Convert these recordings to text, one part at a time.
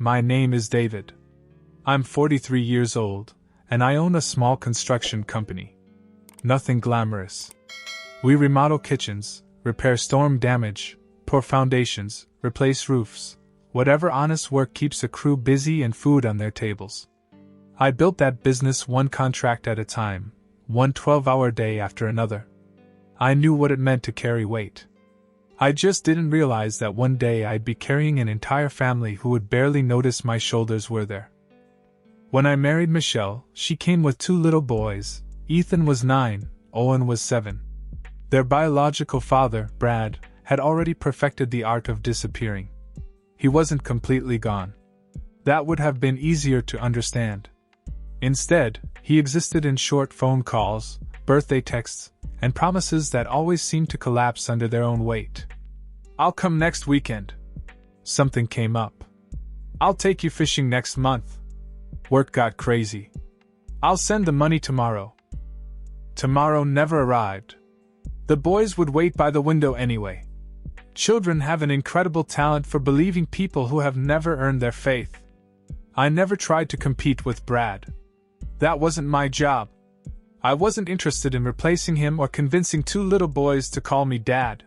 My name is David. I'm 43 years old, and I own a small construction company. Nothing glamorous. We remodel kitchens, repair storm damage, pour foundations, replace roofs, whatever honest work keeps a crew busy and food on their tables. I built that business one contract at a time, one 12-hour day after another. I knew what it meant to carry weight. I just didn't realize that one day I'd be carrying an entire family who would barely notice my shoulders were there. When I married Michelle, she came with 2 little boys. Ethan was 9, Owen was 7. Their biological father, Brad, had already perfected the art of disappearing. He wasn't completely gone. That would have been easier to understand. Instead, he existed in short phone calls, birthday texts, and promises that always seemed to collapse under their own weight. "I'll come next weekend." Something came up. "I'll take you fishing next month." Work got crazy. "I'll send the money tomorrow." Tomorrow never arrived. The boys would wait by the window anyway. Children have an incredible talent for believing people who have never earned their faith. I never tried to compete with Brad. That wasn't my job. I wasn't interested in replacing him or convincing 2 little boys to call me Dad.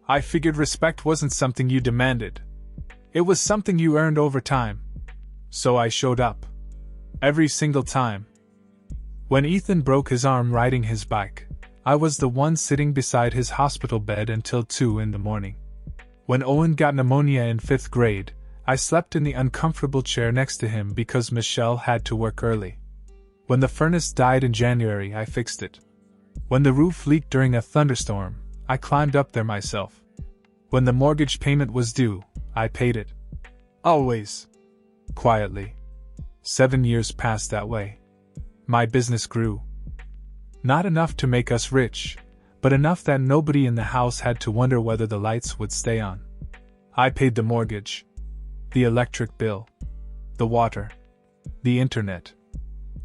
I figured respect wasn't something you demanded. It was something you earned over time. So I showed up. Every single time. When Ethan broke his arm riding his bike, I was the one sitting beside his hospital bed until 2 in the morning. When Owen got pneumonia in 5th grade, I slept in the uncomfortable chair next to him because Michelle had to work early. When the furnace died in January, I fixed it. When the roof leaked during a thunderstorm, I climbed up there myself. When the mortgage payment was due, I paid it. Always. Quietly. 7 years passed that way. My business grew. Not enough to make us rich, but enough that nobody in the house had to wonder whether the lights would stay on. I paid the mortgage, the electric bill, the water, the internet,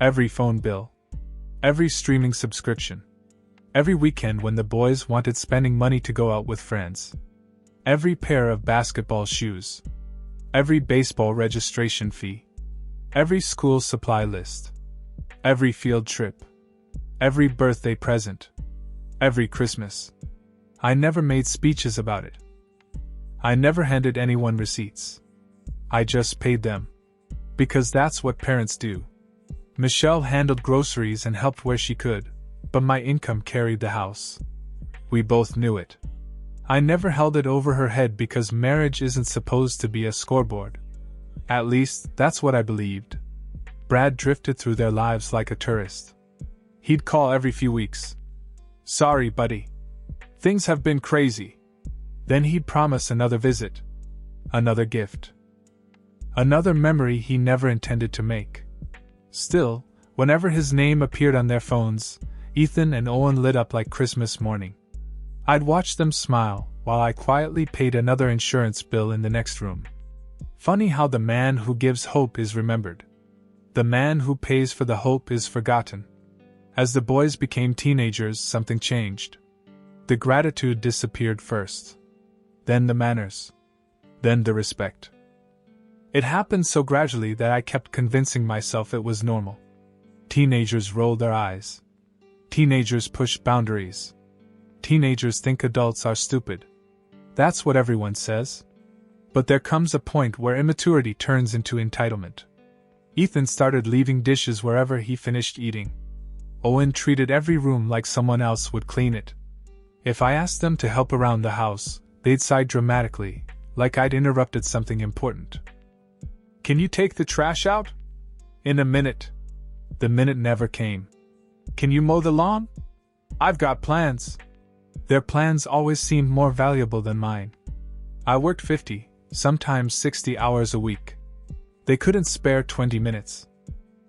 every phone bill, every streaming subscription, every weekend when the boys wanted spending money to go out with friends, every pair of basketball shoes, every baseball registration fee, every school supply list, every field trip, every birthday present, every Christmas. I never made speeches about it. I never handed anyone receipts. I just paid them. Because that's what parents do. Michelle handled groceries and helped where she could, but my income carried the house. We both knew it. I never held it over her head because marriage isn't supposed to be a scoreboard. At least, that's what I believed. Brad drifted through their lives like a tourist. He'd call every few weeks. "Sorry, buddy. Things have been crazy." Then he'd promise another visit. Another gift. Another memory he never intended to make. Still, whenever his name appeared on their phones, Ethan and Owen lit up like Christmas morning. I'd watch them smile, while I quietly paid another insurance bill in the next room. Funny how the man who gives hope is remembered. The man who pays for the hope is forgotten. As the boys became teenagers, something changed. The gratitude disappeared first. Then the manners. Then the respect. It happened so gradually that I kept convincing myself it was normal. Teenagers roll their eyes. Teenagers push boundaries. Teenagers think adults are stupid. That's what everyone says. But there comes a point where immaturity turns into entitlement. Ethan started leaving dishes wherever he finished eating. Owen treated every room like someone else would clean it. If I asked them to help around the house, they'd sigh dramatically, like I'd interrupted something important. "Can you take the trash out?" "In a minute." The minute never came. "Can you mow the lawn?" "I've got plans." Their plans always seemed more valuable than mine. I worked 50, sometimes 60 hours a week. They couldn't spare 20 minutes.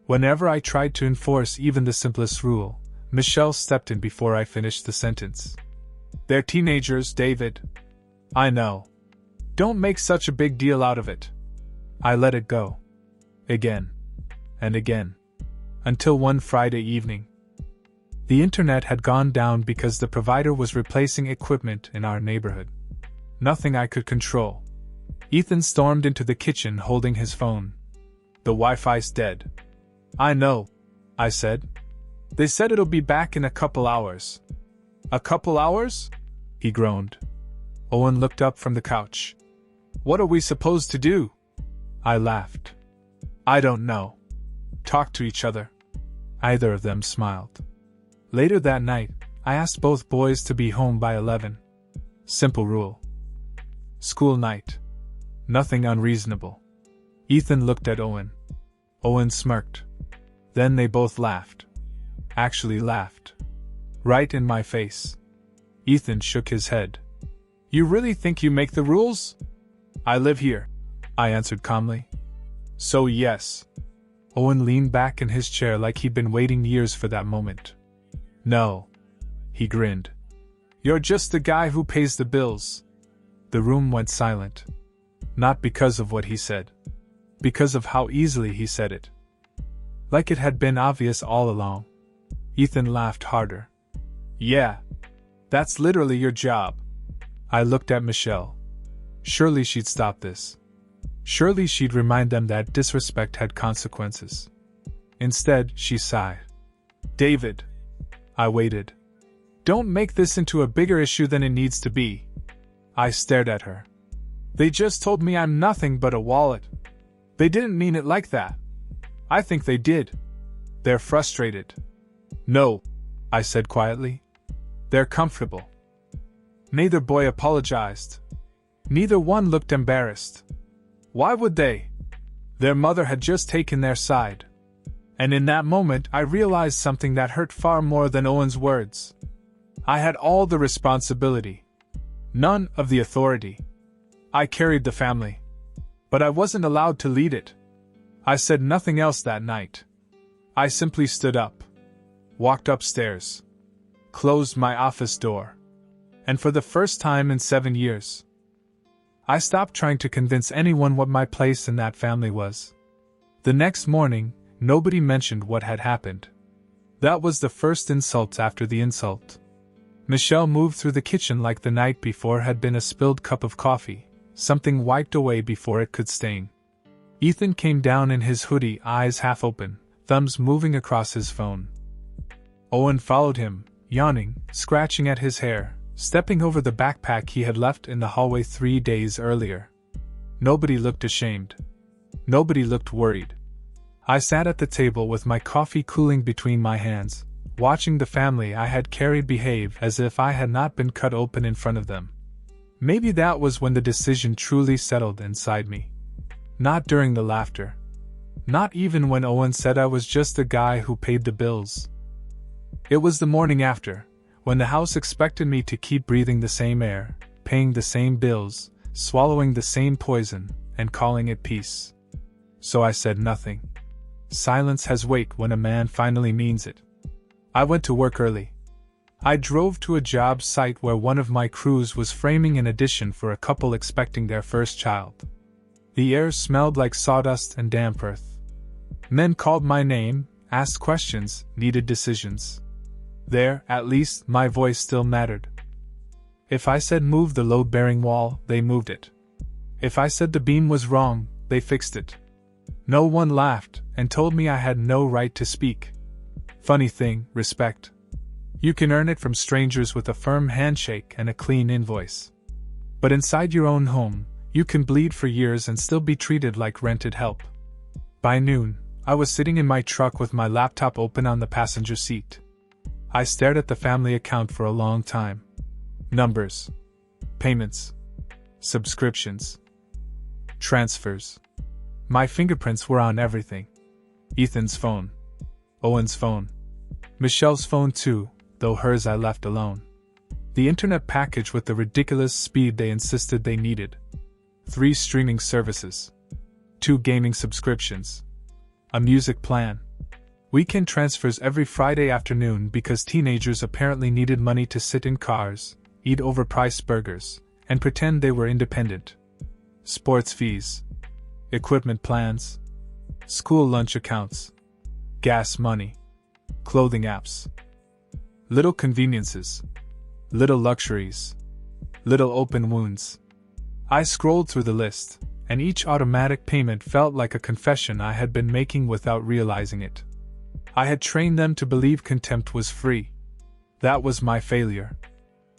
Whenever I tried to enforce even the simplest rule, Michelle stepped in before I finished the sentence. "They're teenagers, David." "I know. Don't make such a big deal out of it." I let it go. Again. And again. Until one Friday evening. The internet had gone down because the provider was replacing equipment in our neighborhood. Nothing I could control. Ethan stormed into the kitchen holding his phone. The Wi-Fi's dead. I know, I said. They said it'll be back in a couple hours. A couple hours? He groaned. Owen looked up from the couch. What are we supposed to do? I laughed. I don't know. Talk to each other. Either of them smiled. Later that night, I asked both boys to be home by 11. Simple rule. School night. Nothing unreasonable. Ethan looked at Owen. Owen smirked. Then they both laughed. Actually laughed. Right in my face. Ethan shook his head. You really think you make the rules? I live here, I answered calmly. So yes. Owen leaned back in his chair like he'd been waiting years for that moment. No. He grinned. You're just the guy who pays the bills. The room went silent. Not because of what he said. Because of how easily he said it. Like it had been obvious all along. Ethan laughed harder. Yeah. That's literally your job. I looked at Michelle. Surely she'd stop this. Surely she'd remind them that disrespect had consequences. Instead, she sighed. David. I waited. Don't make this into a bigger issue than it needs to be. I stared at her. They just told me I'm nothing but a wallet. They didn't mean it like that. I think they did. They're frustrated. No, I said quietly. They're comfortable. Neither boy apologized. Neither one looked embarrassed. Why would they? Their mother had just taken their side. And in that moment I realized something that hurt far more than Owen's words. I had all the responsibility. None of the authority. I carried the family. But I wasn't allowed to lead it. I said nothing else that night. I simply stood up. Walked upstairs. Closed my office door. And for the first time in 7 years, I stopped trying to convince anyone what my place in that family was. The next morning, nobody mentioned what had happened. That was the first insult after the insult. Michelle moved through the kitchen like the night before had been a spilled cup of coffee, something wiped away before it could stain. Ethan came down in his hoodie, eyes half open, thumbs moving across his phone. Owen followed him, yawning, scratching at his hair, stepping over the backpack he had left in the hallway 3 days earlier. Nobody looked ashamed. Nobody looked worried. I sat at the table with my coffee cooling between my hands, watching the family I had carried behave as if I had not been cut open in front of them. Maybe that was when the decision truly settled inside me. Not during the laughter. Not even when Owen said I was just the guy who paid the bills. It was the morning after, when the house expected me to keep breathing the same air, paying the same bills, swallowing the same poison, and calling it peace. So I said nothing. Silence has weight when a man finally means it. I went to work early. I drove to a job site where one of my crews was framing an addition for a couple expecting their first child. The air smelled like sawdust and damp earth. Men called my name, asked questions, needed decisions. There, at least, my voice still mattered. If I said move the load-bearing wall, they moved it. If I said the beam was wrong, they fixed it. No one laughed and told me I had no right to speak. Funny thing, respect. You can earn it from strangers with a firm handshake and a clean invoice. But inside your own home, you can bleed for years and still be treated like rented help. By noon, I was sitting in my truck with my laptop open on the passenger seat. I stared at the family account for a long time. Numbers. Payments. Subscriptions. Transfers. My fingerprints were on everything. Ethan's phone. Owen's phone. Michelle's phone too, though hers I left alone. The internet package with the ridiculous speed they insisted they needed. 3 streaming services. 2 gaming subscriptions. A music plan. Weekend transfers every Friday afternoon because teenagers apparently needed money to sit in cars, eat overpriced burgers, and pretend they were independent. Sports fees. Equipment plans. School lunch accounts. Gas money. Clothing apps. Little conveniences. Little luxuries. Little open wounds. I scrolled through the list, and each automatic payment felt like a confession I had been making without realizing it. I had trained them to believe contempt was free. That was my failure.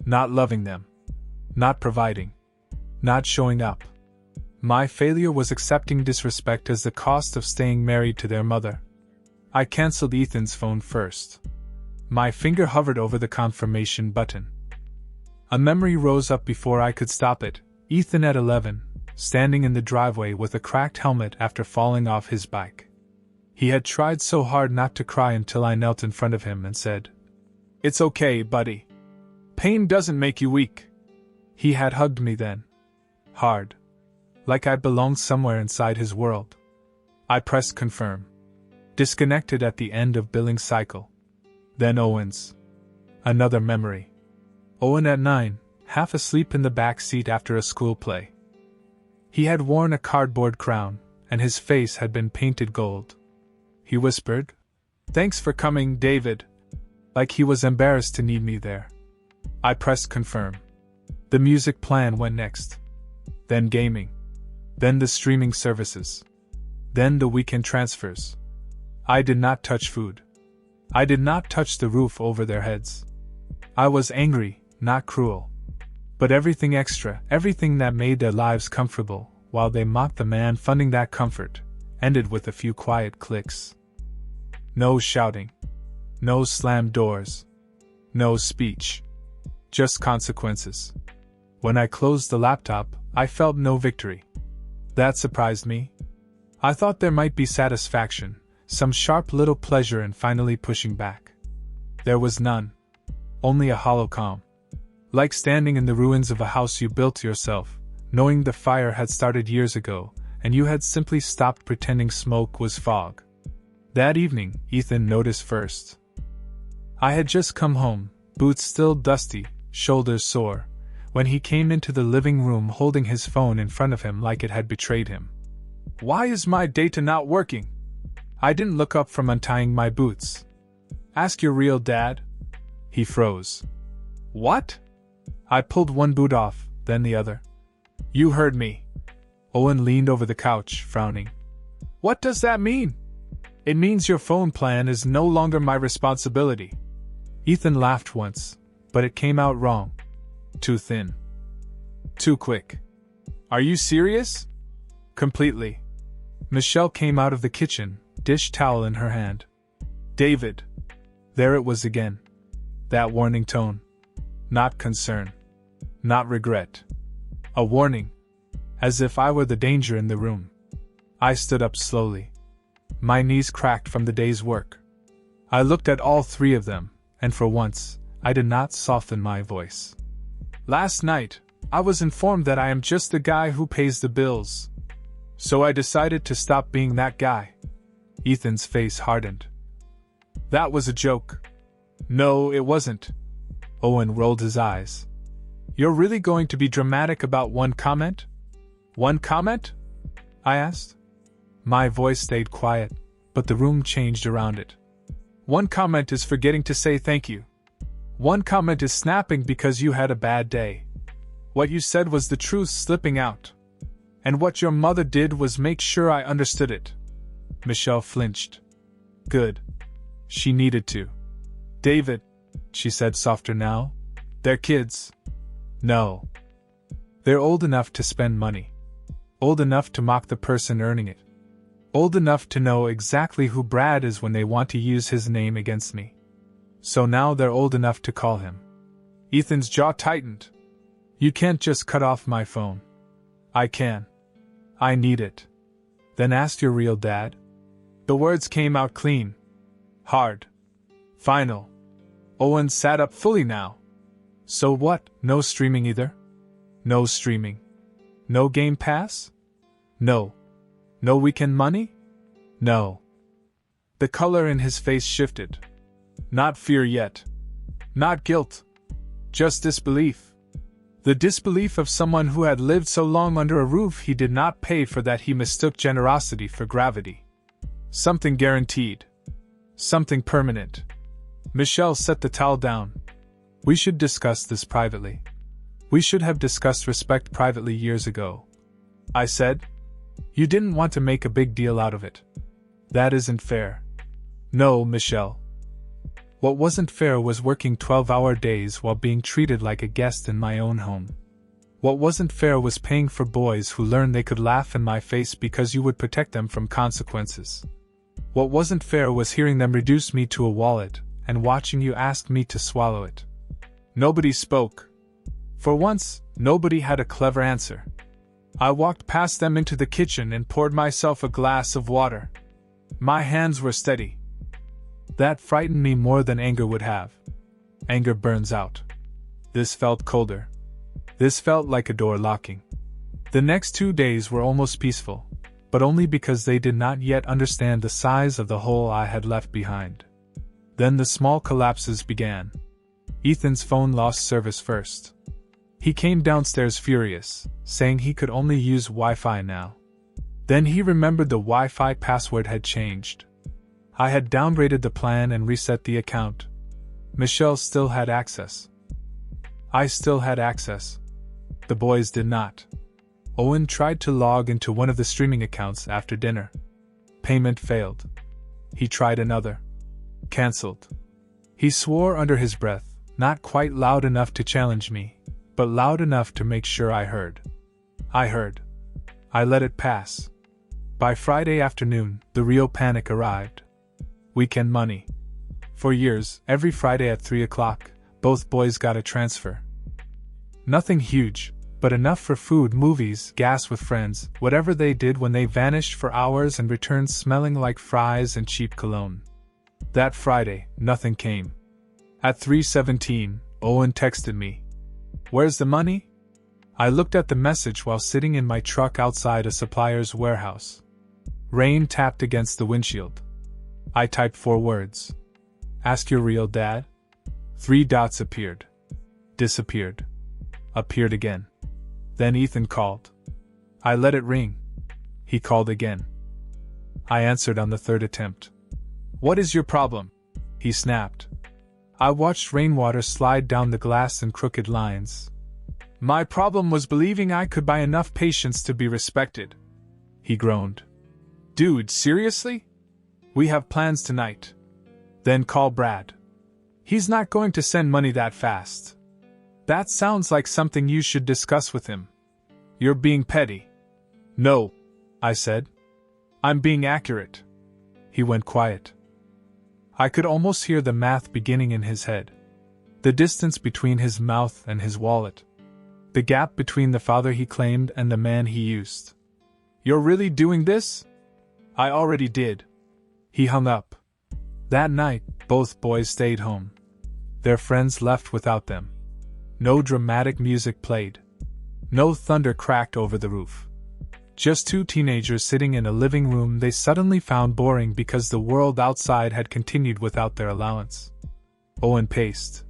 Not loving them. Not providing. Not showing up. My failure was accepting disrespect as the cost of staying married to their mother. I canceled Ethan's phone first. My finger hovered over the confirmation button. A memory rose up before I could stop it. Ethan at 11, standing in the driveway with a cracked helmet after falling off his bike. He had tried so hard not to cry until I knelt in front of him and said, "It's okay, buddy. Pain doesn't make you weak." He had hugged me then. Hard. Like I belonged somewhere inside his world. I pressed confirm. Disconnected at the end of billing cycle. Then Owen's. Another memory. Owen at 9, half asleep in the back seat after a school play. He had worn a cardboard crown, and his face had been painted gold. He whispered, "Thanks for coming, David," like he was embarrassed to need me there. I pressed confirm. The music plan went next. Then gaming. Then the streaming services. Then the weekend transfers. I did not touch food. I did not touch the roof over their heads. I was angry, not cruel. But everything extra, everything that made their lives comfortable, while they mocked the man funding that comfort, ended with a few quiet clicks. No shouting. No slammed doors. No speech. Just consequences. When I closed the laptop, I felt no victory. That surprised me. I thought there might be satisfaction, some sharp little pleasure in finally pushing back. There was none. Only a hollow calm. Like standing in the ruins of a house you built yourself, knowing the fire had started years ago, and you had simply stopped pretending smoke was fog. That evening, Ethan noticed first. I had just come home, boots still dusty, shoulders sore, when he came into the living room holding his phone in front of him like it had betrayed him. "Why is my data not working?" I didn't look up from untying my boots. "Ask your real dad." He froze. "What?" I pulled one boot off, then the other. "You heard me." Owen leaned over the couch, frowning. "What does that mean?" "It means your phone plan is no longer my responsibility." Ethan laughed once, but it came out wrong. Too thin. Too quick. "Are you serious?" "Completely." Michelle came out of the kitchen, dish towel in her hand. "David." There it was again. That warning tone. Not concern. Not regret. A warning. As if I were the danger in the room. I stood up slowly. My knees cracked from the day's work. I looked at all three of them, and for once, I did not soften my voice. "Last night, I was informed that I am just the guy who pays the bills. So I decided to stop being that guy." Ethan's face hardened. "That was a joke." "No, it wasn't." Owen rolled his eyes. "You're really going to be dramatic about one comment?" "One comment?" I asked. My voice stayed quiet, but the room changed around it. "One comment is forgetting to say thank you. One comment is snapping because you had a bad day. What you said was the truth slipping out. And what your mother did was make sure I understood it." Michelle flinched. "Good. She needed to." "David," she said softer now, "they're kids." "No. They're old enough to spend money. Old enough to mock the person earning it. Old enough to know exactly who Brad is when they want to use his name against me. So now they're old enough to call him." Ethan's jaw tightened. "You can't just cut off my phone." "I can. I need it." "Then ask your real dad." The words came out clean. Hard. Final. Owen sat up fully now. "So what, no streaming either?" "No streaming. No Game Pass?" "No." "No weekend money?" "No." The color in his face shifted. Not fear yet. Not guilt. Just disbelief. The disbelief of someone who had lived so long under a roof he did not pay for that he mistook generosity for gravity. Something guaranteed. Something permanent. Michelle set the towel down. "We should discuss this privately." We should have discussed respect privately years ago. I said. You didn't want to make a big deal out of it. That isn't fair. No, Michelle. What wasn't fair was working 12-hour days while being treated like a guest in my own home. What wasn't fair was paying for boys who learned they could laugh in my face because you would protect them from consequences. What wasn't fair was hearing them reduce me to a wallet and watching you ask me to swallow it. Nobody spoke. For once, nobody had a clever answer. I walked past them into the kitchen and poured myself a glass of water. My hands were steady. That frightened me more than anger would have. Anger burns out. This felt colder. This felt like a door locking. The next 2 days were almost peaceful, but only because they did not yet understand the size of the hole I had left behind. Then the small collapses began. Ethan's phone lost service first. He came downstairs furious, saying he could only use Wi-Fi now. Then he remembered the Wi-Fi password had changed. I had downgraded the plan and reset the account. Michelle still had access. I still had access. The boys did not. Owen tried to log into one of the streaming accounts after dinner. Payment failed. He tried another. Cancelled. He swore under his breath, not quite loud enough to challenge me, but loud enough to make sure I heard. I heard. I let it pass. By Friday afternoon, the real panic arrived. Weekend money. For years, every Friday at 3 o'clock, both boys got a transfer. Nothing huge, but enough for food, movies, gas with friends, whatever they did when they vanished for hours and returned smelling like fries and cheap cologne. That Friday, nothing came. At 3:17, Owen texted me. Where's the money? I looked at the message while sitting in my truck outside a supplier's warehouse. Rain tapped against the windshield. I typed 4 words. Ask your real dad? 3 dots appeared. Disappeared. Appeared again. Then Ethan called. I let it ring. He called again. I answered on the 3rd attempt. What is your problem? He snapped. I watched rainwater slide down the glass in crooked lines. My problem was believing I could buy enough patience to be respected. He groaned. Dude, seriously? We have plans tonight. Then call Brad. He's not going to send money that fast. That sounds like something you should discuss with him. You're being petty. No, I said. I'm being accurate. He went quiet. I could almost hear the math beginning in his head. The distance between his mouth and his wallet. The gap between the father he claimed and the man he used. You're really doing this? I already did. He hung up. That night, both boys stayed home. Their friends left without them. No dramatic music played. No thunder cracked over the roof. Just 2 teenagers sitting in a living room they suddenly found boring because the world outside had continued without their allowance. Owen paced.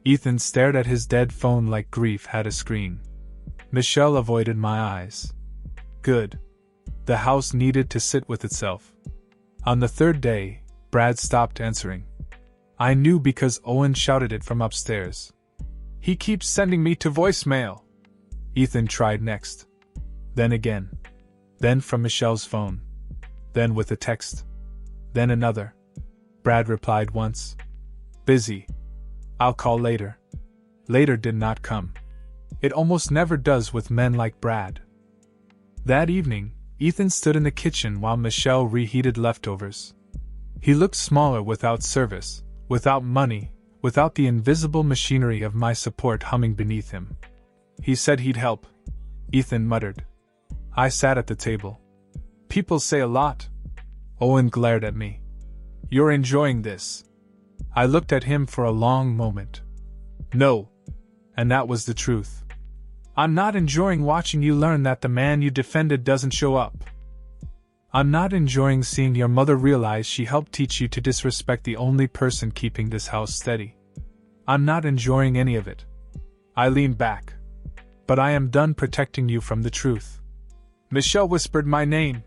Ethan stared at his dead phone like grief had a screen. Michelle avoided my eyes. Good. The house needed to sit with itself. On the 3rd day, Brad stopped answering. I knew because Owen shouted it from upstairs. He keeps sending me to voicemail. Ethan tried next. Then again. Then from Michelle's phone. Then with a text. Then another. Brad replied once. Busy. I'll call later. Later did not come. It almost never does with men like Brad. That evening, Ethan stood in the kitchen while Michelle reheated leftovers. He looked smaller without service, without money, without the invisible machinery of my support humming beneath him. He said he'd help. Ethan muttered. I sat at the table. People say a lot. Owen glared at me. You're enjoying this. I looked at him for a long moment. No. And that was the truth. I'm not enjoying watching you learn that the man you defended doesn't show up. I'm not enjoying seeing your mother realize she helped teach you to disrespect the only person keeping this house steady. I'm not enjoying any of it. I leaned back. But I am done protecting you from the truth. Michelle whispered my name.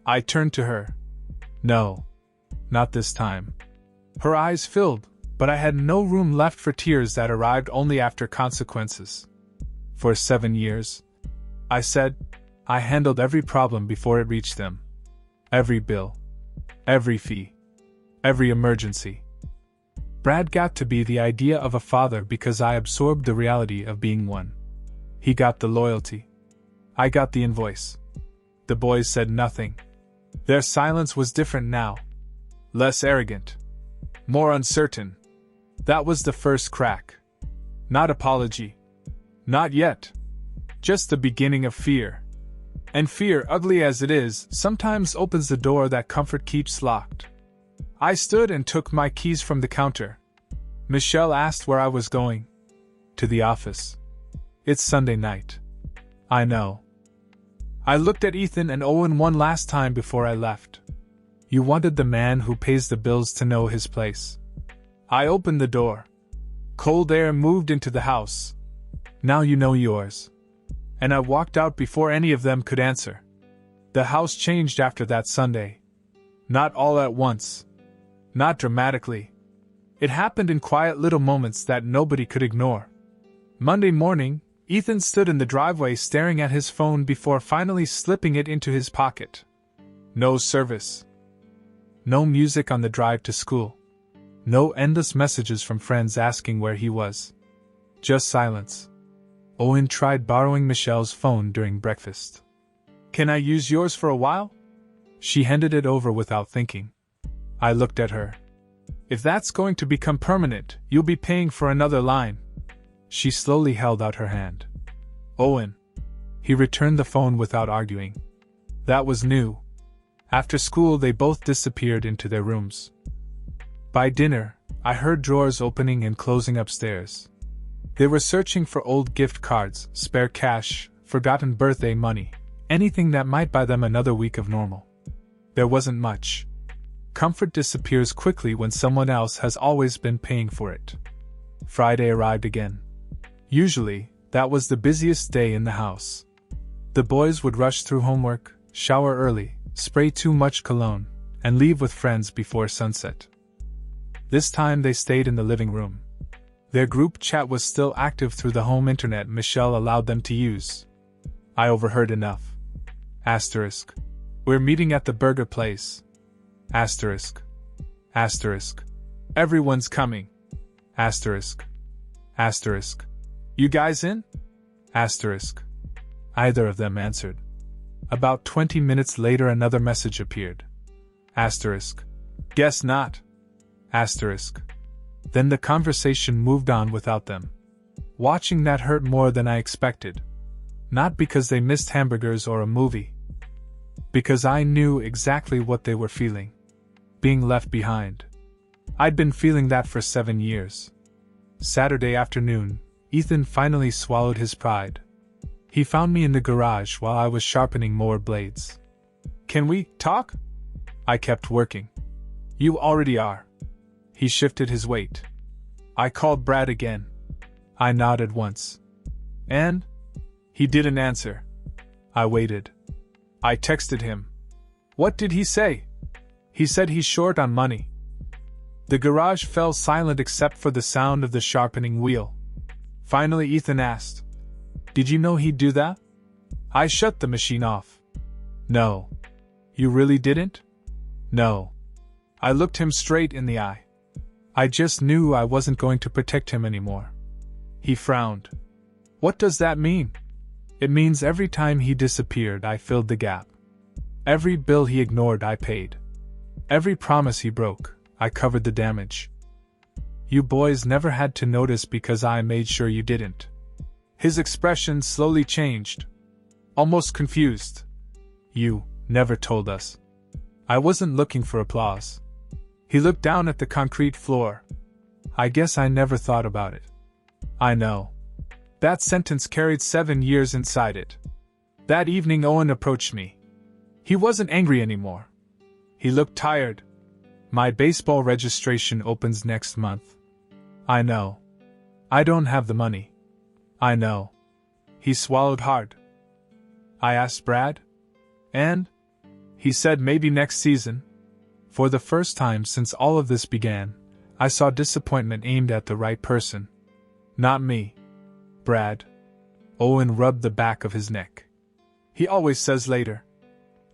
I turned to her. No. Not this time. Her eyes filled, but I had no room left for tears that arrived only after consequences. For 7 years, I said, I handled every problem before it reached them. Every bill. Every fee. Every emergency. Brad got to be the idea of a father because I absorbed the reality of being one. He got the loyalty. I got the invoice. The boys said nothing. Their silence was different now. Less arrogant. More uncertain. That was the first crack. Not apology. Not yet. Just the beginning of fear. And fear, ugly as it is, sometimes opens the door that comfort keeps locked. I stood and took my keys from the counter. Michelle asked where I was going. To the office. It's Sunday night. I know. I looked at Ethan and Owen one last time before I left. You wanted the man who pays the bills to know his place. I opened the door. Cold air moved into the house. Now you know yours. And I walked out before any of them could answer. The house changed after that Sunday. Not all at once. Not dramatically. It happened in quiet little moments that nobody could ignore. Monday morning, Ethan stood in the driveway staring at his phone before finally slipping it into his pocket. No service. No music on the drive to school. No endless messages from friends asking where he was. Just silence. Owen tried borrowing Michelle's phone during breakfast. Can I use yours for a while? She handed it over without thinking. I looked at her. If that's going to become permanent, you'll be paying for another line. She slowly held out her hand. Owen. He returned the phone without arguing. That was new. After school, they both disappeared into their rooms. By dinner, I heard drawers opening and closing upstairs. They were searching for old gift cards, spare cash, forgotten birthday money, anything that might buy them another week of normal. There wasn't much. Comfort disappears quickly when someone else has always been paying for it. Friday arrived again. Usually, that was the busiest day in the house. The boys would rush through homework, shower early, spray too much cologne, and leave with friends before sunset. This time they stayed in the living room. Their group chat was still active through the home internet Michelle allowed them to use. I overheard enough. Asterisk. We're meeting at the burger place. Asterisk. Asterisk. Everyone's coming. Asterisk. Asterisk. You guys in? Asterisk. Either of them answered. About 20 minutes later another message appeared. Asterisk. Guess not. Asterisk. Then the conversation moved on without them. Watching that hurt more than I expected. Not because they missed hamburgers or a movie. Because I knew exactly what they were feeling. Being left behind. I'd been feeling that for 7 years. Saturday afternoon, Ethan finally swallowed his pride. He found me in the garage while I was sharpening mower blades. Can we talk? I kept working. You already are. He shifted his weight. I called Brad again. I nodded once. And? He didn't answer. I waited. I texted him. What did he say? He said he's short on money. The garage fell silent except for the sound of the sharpening wheel. Finally Ethan asked, Did you know he'd do that? I shut the machine off. No. You really didn't? No. I looked him straight in the eye. I just knew I wasn't going to protect him anymore. He frowned. What does that mean? It means every time he disappeared I filled the gap. Every bill he ignored I paid. Every promise he broke, I covered the damage. You boys never had to notice because I made sure you didn't. His expression slowly changed. Almost confused. You never told us. I wasn't looking for applause. He looked down at the concrete floor. I guess I never thought about it. I know. That sentence carried 7 years inside it. That evening Owen approached me. He wasn't angry anymore. He looked tired. My baseball registration opens next month. I know. I don't have the money. I know. He swallowed hard. I asked Brad. And? He said maybe next season. For the first time since all of this began, I saw disappointment aimed at the right person. Not me. Brad. Owen rubbed the back of his neck. He always says later.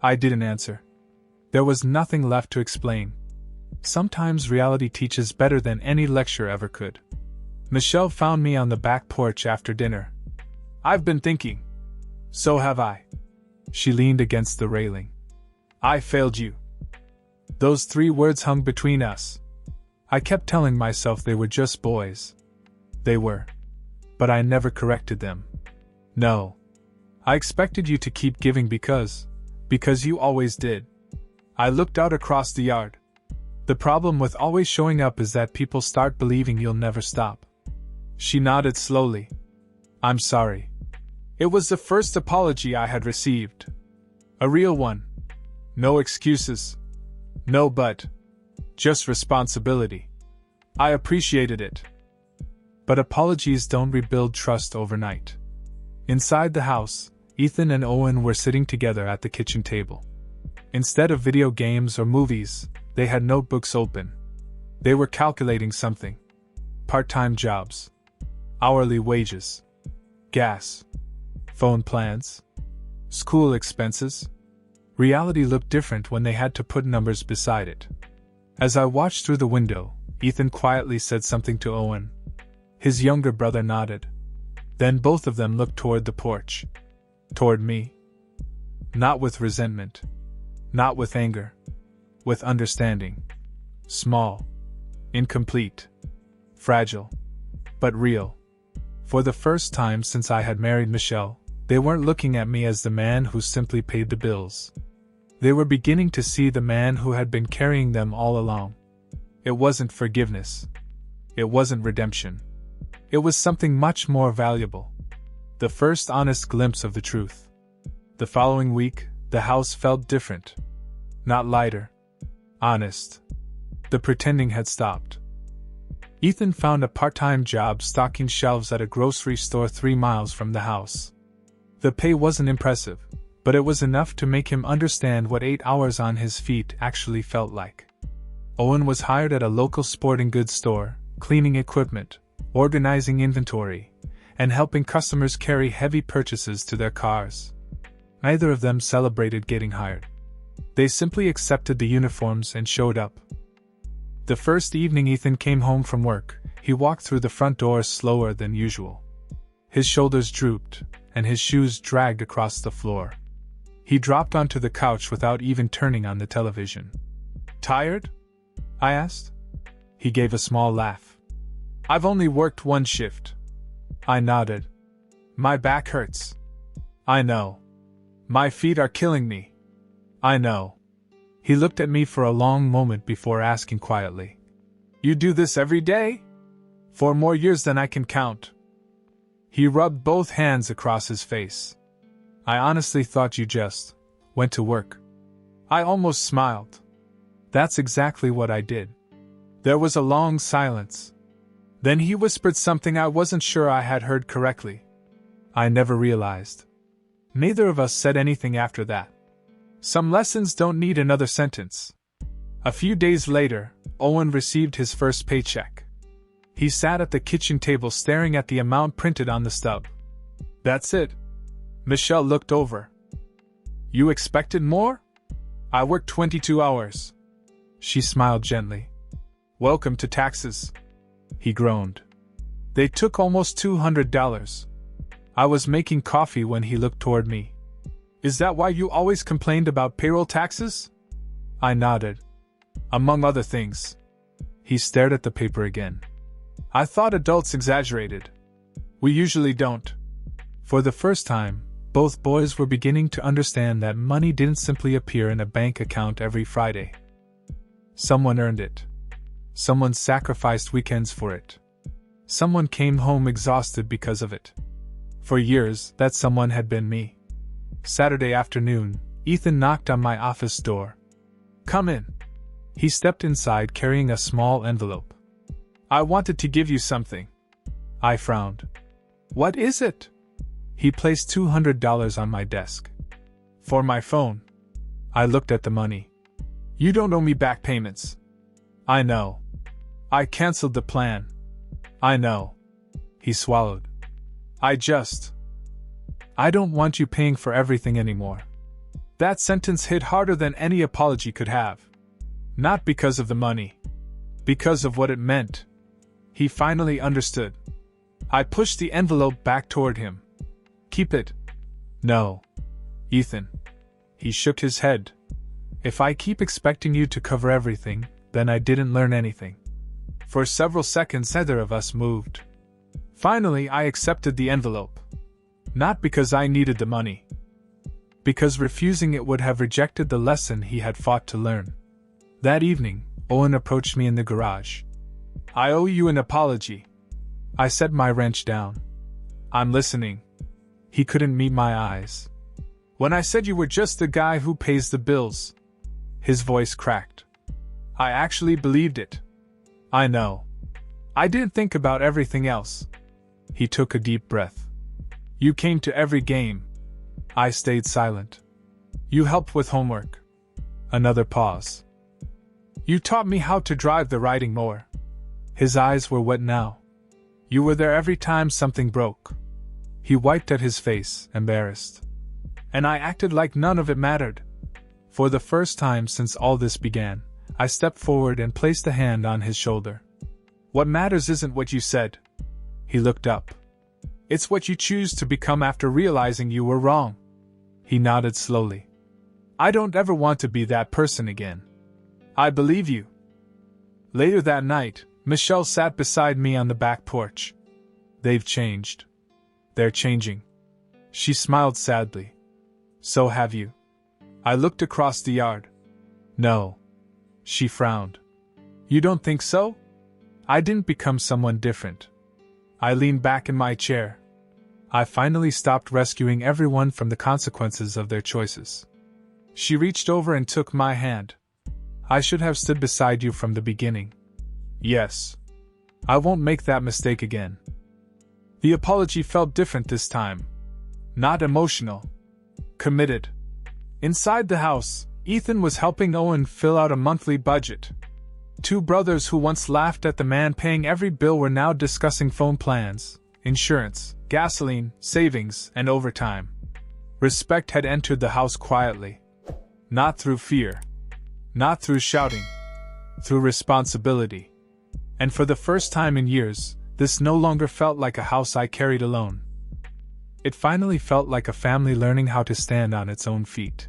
I didn't answer. There was nothing left to explain. Sometimes reality teaches better than any lecture ever could. Michelle found me on the back porch after dinner. I've been thinking. So have I. She leaned against the railing. I failed you. Those 3 words hung between us. I kept telling myself they were just boys. They were. But I never corrected them. No. I expected you to keep giving because you always did. I looked out across the yard. The problem with always showing up is that people start believing you'll never stop. She nodded slowly. I'm sorry. It was the first apology I had received. A real one. No excuses. No but. Just responsibility. I appreciated it. But apologies don't rebuild trust overnight. Inside the house, Ethan and Owen were sitting together at the kitchen table. Instead of video games or movies, they had notebooks open. They were calculating something. Part-time jobs. Hourly wages. Gas. Phone plans. School expenses. Reality looked different when they had to put numbers beside it. As I watched through the window, Ethan quietly said something to Owen. His younger brother nodded. Then both of them looked toward the porch. Toward me. Not with resentment. Not with anger. With understanding. Small. Incomplete. Fragile. But real. For the first time since I had married Michelle, they weren't looking at me as the man who simply paid the bills. They were beginning to see the man who had been carrying them all along. It wasn't forgiveness. It wasn't redemption. It was something much more valuable. The first honest glimpse of the truth. The following week, the house felt different. Not lighter. Honest. The pretending had stopped. Ethan found a part-time job stocking shelves at a grocery store 3 miles from the house. The pay wasn't impressive, but it was enough to make him understand what 8 hours on his feet actually felt like. Owen was hired at a local sporting goods store, cleaning equipment, organizing inventory, and helping customers carry heavy purchases to their cars. Neither of them celebrated getting hired. They simply accepted the uniforms and showed up. The first evening Ethan came home from work, he walked through the front door slower than usual. His shoulders drooped, and his shoes dragged across the floor. He dropped onto the couch without even turning on the television. Tired? I asked. He gave a small laugh. I've only worked 1 shift. I nodded. My back hurts. I know. My feet are killing me. I know. He looked at me for a long moment before asking quietly. You do this every day? For more years than I can count. He rubbed both hands across his face. I honestly thought you just went to work. I almost smiled. That's exactly what I did. There was a long silence. Then he whispered something I wasn't sure I had heard correctly. I never realized. Neither of us said anything after that. Some lessons don't need another sentence. A few days later, Owen received his first paycheck. He sat at the kitchen table staring at the amount printed on the stub. That's it. Michelle looked over. You expected more? I worked 22 hours. She smiled gently. Welcome to taxes. He groaned. They took almost $200. I was making coffee when he looked toward me. Is that why you always complained about payroll taxes? I nodded. Among other things. He stared at the paper again. I thought adults exaggerated. We usually don't. For the first time, both boys were beginning to understand that money didn't simply appear in a bank account every Friday. Someone earned it. Someone sacrificed weekends for it. Someone came home exhausted because of it. For years, that someone had been me. Saturday afternoon, Ethan knocked on my office door. Come in. He stepped inside carrying a small envelope. I wanted to give you something. I frowned. What is it? He placed $200 on my desk. For my phone. I looked at the money. You don't owe me back payments. I know. I canceled the plan. I know. He swallowed. I just I don't want you paying for everything anymore. That sentence hit harder than any apology could have. Not because of the money. Because of what it meant. He finally understood. I pushed the envelope back toward him. Keep it. No. Ethan. He shook his head. If I keep expecting you to cover everything, then I didn't learn anything. For several seconds neither of us moved. Finally I accepted the envelope. Not because I needed the money. Because refusing it would have rejected the lesson he had fought to learn. That evening, Owen approached me in the garage. I owe you an apology. I set my wrench down. I'm listening. He couldn't meet my eyes. When I said you were just the guy who pays the bills. His voice cracked. I actually believed it. I know. I didn't think about everything else. He took a deep breath. You came to every game. I stayed silent. You helped with homework. Another pause. You taught me how to drive the riding mower. His eyes were wet now. You were there every time something broke. He wiped at his face, embarrassed. And I acted like none of it mattered. For the first time since all this began, I stepped forward and placed a hand on his shoulder. What matters isn't what you said. He looked up. It's what you choose to become after realizing you were wrong. He nodded slowly. I don't ever want to be that person again. I believe you. Later that night, Michelle sat beside me on the back porch. They've changed. They're changing. She smiled sadly. So have you. I looked across the yard. No. She frowned. You don't think so? I didn't become someone different. I leaned back in my chair. I finally stopped rescuing everyone from the consequences of their choices. She reached over and took my hand. I should have stood beside you from the beginning. Yes. I won't make that mistake again. The apology felt different this time. Not emotional. Committed. Inside the house, Ethan was helping Owen fill out a monthly budget. Two brothers who once laughed at the man paying every bill were now discussing phone plans, insurance, gasoline, savings, and overtime. Respect had entered the house quietly. Not through fear. Not through shouting. Through responsibility. And for the first time in years, this no longer felt like a house I carried alone. It finally felt like a family learning how to stand on its own feet.